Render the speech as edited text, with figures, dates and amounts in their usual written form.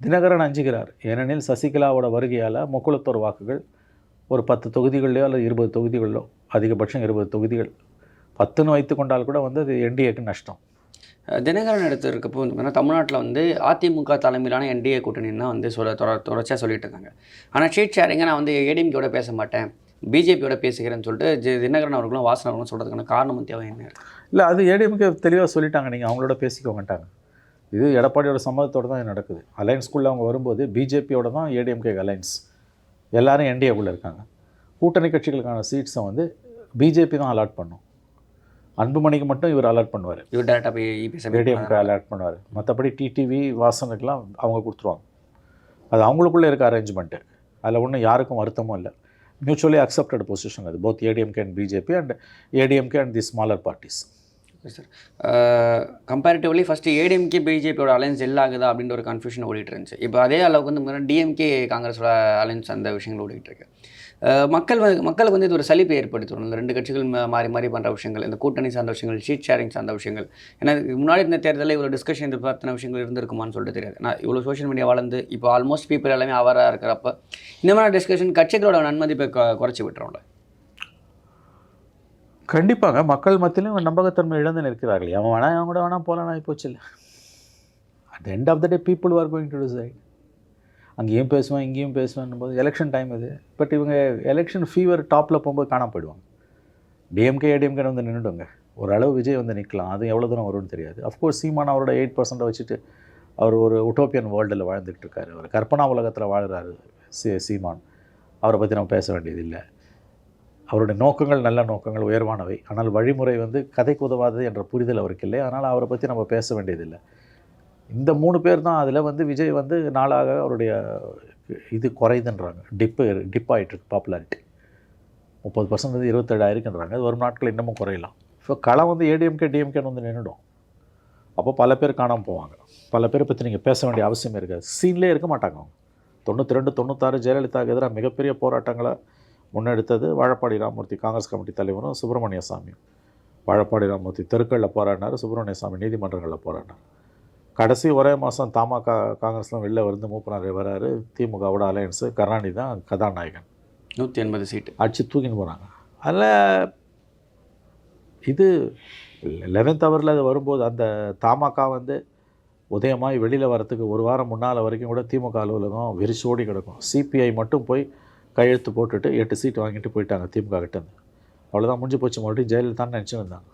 தினகரன் அஞ்சுகிறார். ஏனெனில் சசிகலாவோட வருகையால் முக்குளத்தோர் வாக்குகள் ஒரு 10 தொகுதிகள்லையோ அல்லது 20 தொகுதிகளிலோ, அதிகபட்சம் 20 தொகுதிகள் 10ன்னு வைத்து கொண்டால் கூட வந்து அது என்டிஏக்கு நஷ்டம். தினகரன் எடுத்திருக்கப்போ வந்து தமிழ்நாட்டில் வந்து அதிமுக தலைமையிலான என்டிஏ கூட்டணின்னு தான் வந்து தொடர்ச்சியாக சொல்லிட்டு இருக்காங்க. ஆனால் ஷீட் ஷேரிங்கை நான் வந்து ஏடிஎம்கேயோட பேச மாட்டேன், பிஜேபியோட பேசுகிறேன்னு சொல்லிட்டு தினகரன் அவர்களும் வாசன் அவர்களும் சொல்கிறதுக்கான காரணமும் தேவை என்ன? இல்லை, அது ஏடிஎம்கே தெளிவாக சொல்லிட்டாங்க, நீங்கள் அவங்களோட பேசிக்கோங்கட்டாங்க. இது எடப்பாடியோட சம்மதத்தோடு தான் நடக்குது. அலையன்ஸ்குள்ளே அவங்க வரும்போது பிஜேபியோட தான் ஏடிஎம்கே அலையன்ஸ். எல்லோரும் என்டிஏக்குள்ளே இருக்காங்க. கூட்டணி கட்சிகளுக்கான சீட்ஸை வந்து பிஜேபி தான் அலாட் பண்ணும். அன்புமணிக்கு மட்டும் இவர் அலாட் பண்ணுவார், இவர் டேரெக்டாக போய் ஏடிஎம்கே அலாட் பண்ணுவார். மற்றபடி டிடிவி வாசனுக்கெல்லாம் அவங்க கொடுத்துருவாங்க. அது அவங்களுக்குள்ளே இருக்க அரேஞ்ச்மெண்ட்டு. அதில் ஒன்றும் யாருக்கும் வருத்தமும் இல்லை. மியூச்சுவலி அக்செப்டட் பொசிஷன் அது, both ADMK and BJP and ADMK and the smaller parties. Sir, comparatively first ADMK பிஜேபியோட அலையன்ஸ் ஆகுதா அப்படின்ற ஒரு கன்ஃபியூஷன் ஓடிட்டு இருந்துச்சு. இப்போ அதே அளவுக்கு வந்து முன்னாடி டிஎம்கே காங்கிரஸோட அலையன்ஸ் அந்த விஷயங்கள் ஓடிட்டு இருக்கு. மக்களுக்கு வந்து இது ஒரு சலிப்பை ஏற்படுத்தணும். இந்த 2 கட்சிகள் மாறி மாறி பண்ணுற விஷயங்கள், இந்த கூட்டணி சார்ந்த விஷயங்கள், ஷீட் ஷேரிங் சார்ந்த விஷயங்கள். ஏன்னா முன்னாடி இந்த தேர்தலில் இவ்வளோ டிஸ்கஷன் இது பற்றின விஷயங்கள் இருந்திருக்குமான்னு சொல்லிட்டு தெரியாது. நான் இவ்வளோ சோஷியல் மீடியா வளர்ந்து இப்போ ஆல்மோஸ்ட் பீப்புள் எல்லாமே அவராக இருக்கிறப்ப இந்த மாதிரி டிஸ்கஷன் கட்சிகளோட நன்மதிப்பை குறைச்சி விட்டுறோம்ல. கண்டிப்பாங்க, மக்கள் மத்தியிலும் நம்பகத்தன்மை இழந்து நிற்கிறார்கள். அவன் வேணா அவன் கூட வேணா போகலாம் ஆகிப்போச்சு இல்லை. At end of the day people are going to decide. அங்கேயும் பேசுவேன் இங்கேயும் பேசுவேன் போது எலெக்ஷன் டைம் இது. பட் இவங்க எலெக்ஷன் ஃபீவர் டாப்பில் போகும்போது காணாம போயிடுவாங்க. டிஎம்கே ஏடிஎம்கே வந்து நின்றுடுங்க. ஓரளவு விஜய் வந்து நிற்கலாம், அது எவ்வளோ தூரம் வரும்னு தெரியாது. அஃப்கோர்ஸ் சீமான் அவரோட 8% வச்சுட்டு அவர் ஒரு உட்டோப்பியன் வேர்ல்டில் வாழ்ந்துட்டு இருக்காரு. அவர் கற்பனா உலகத்தில் வாழ்கிறாரு சீமான். அவரை பற்றி நம்ம பேச வேண்டியதில்லை. அவருடைய நோக்கங்கள் நல்ல நோக்கங்கள், உயர்வானவை. ஆனால் வழிமுறை வந்து கதைக்கு உதவாதது என்ற புரிதல் அவருக்கு இல்லை. அதனால் அவரை பற்றி நம்ம பேச வேண்டியதில்லை. இந்த 3 பேர் தான். அதில் வந்து விஜய் வந்து நாளாக அவருடைய இது குறையுதுன்றாங்க. டிப் ஆகிட்டுருக்கு பாப்புலாரிட்டி. 30% 27 ஆயிருக்குன்றாங்க. அது வரும் நாட்கள் இன்னமும் குறையலாம். ஸோ களம் வந்து ஏடிஎம்கே டிஎம்கேன்னு வந்து நின்றுடும். அப்போ பல பேர் காணாமல் போவாங்க. பல பேரை பற்றி நீங்கள் பேச வேண்டிய அவசியம் இருக்காது. சீன்லேயே இருக்க மாட்டாங்க அவங்க. 92 96 ஜெயலலிதாவுக்கு எதிராக மிகப்பெரிய போராட்டங்களை முன்னெடுத்தது வாழப்பாடி ராமமூர்த்தி, காங்கிரஸ் கமிட்டி தலைவரும் சுப்பிரமணிய சாமியும். வாழப்பாடி ராமமூர்த்தி தெருக்களில் போராடினார், சுப்பிரமணிய சாமி நீதிமன்றங்களில் போராடினார். கடைசி ஒரே மாதம் தமாக காங்கிரஸ்லாம் வெளில வந்து மூப்பனார் வராரு. திமுகவோட அலையன்ஸு, கருணாநிதி தான் கதாநாயகன். 180 சீட்டு அடிச்சு தூக்கின்னு போகிறாங்க. அதில் இது 11th ஹவரில் அது வரும்போது அந்த தமாக வந்து உதயமாய் வெளியில் வரத்துக்கு ஒரு வாரம் முன்னால் வரைக்கும் கூட திமுக அலுவலகம் வெறிச்சோடி கிடக்கும். சிபிஐ மட்டும் போய் கையெழுத்து போட்டுட்டு 8 சீட் வாங்கிட்டு போயிட்டாங்க திமுக கிட்டேருந்து. அவ்வளோதான், முடிஞ்சு போச்சு. மறுபடியும் ஜெயலலிதான்னு நினச்சின்னு இருந்தாங்க.